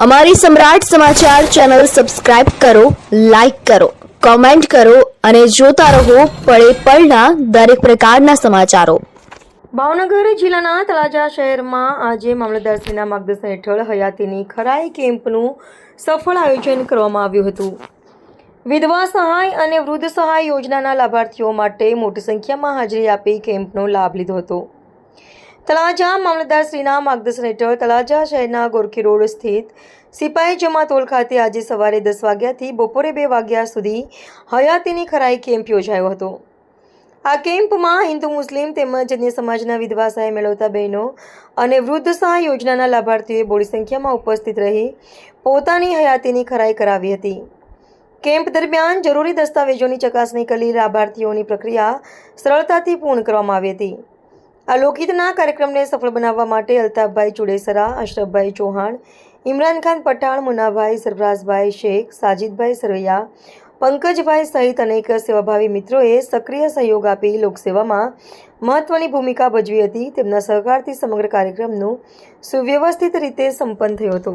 અમારી સમ્રાટ સમાચાર ચેનલ સબસ્ક્રાઇબ કરો, લાઇક કરો, કોમેન્ટ કરો અને જોતા રહો પળે પળના દરેક પ્રકારના સમાચારો। ભાવનગર જિલ્લાના તળાજા શહેરમાં આજે મામલતદારશ્રીના માર્ગદર્શન હેઠળ હયાતીની ખરાઈ કેમ્પનું સફળ આયોજન કરવામાં આવ્યું હતું। વિધવા સહાય અને વૃદ્ધ સહાય યોજનાના લાભાર્થીઓ માટે મોટી સંખ્યામાં હાજરી આપી કેમ્પનો લાભ લીધો હતો। તળાજા મામલતદારશ્રીના માર્ગદર્શન હેઠળ તળાજા શહેરના ગોરખી રોડ સ્થિત સિપાઈ જમાત હોલ ખાતે આજે સવારે 10 વાગ્યાથી બપોરે 2 વાગ્યા સુધી હયાતીની ખરાઈ કેમ્પ યોજાયો હતો। આ કેમ્પમાં હિન્દુ મુસ્લિમ તેમજ અન્ય સમાજના વિધવા સહાય મેળવતા બહેનો અને વૃદ્ધ સહાય યોજનાના લાભાર્થીઓએ બહોળી સંખ્યામાં ઉપસ્થિત રહી પોતાની હયાતીની ખરાઈ કરાવી હતી। કેમ્પ દરમિયાન જરૂરી દસ્તાવેજોની ચકાસણી કરી લાભાર્થીઓની પ્રક્રિયા સરળતાથી પૂર્ણ કરવામાં આવી હતી। આ લોકહિતના કાર્યક્રમને સફળ બનાવવા માટે અલ્તાફભાઈ ચુડેસરા, અશરફભાઈ ચૌહાણ, ઇમરાન ખાન પઠાણ, મુન્નાભાઈ, સરફરાઝભાઈ શેખ, સાજિદભાઈ સરવૈયા, પંકજભાઈ સહિત અનેક સેવાભાવી મિત્રોએ સક્રિય સહયોગ આપી લોકસેવામાં મહત્વની ભૂમિકા ભજવી હતી। તેમના સહકારથી સમગ્ર કાર્યક્રમનું સુવ્યવસ્થિત રીતે સંપન્ન થયો હતો।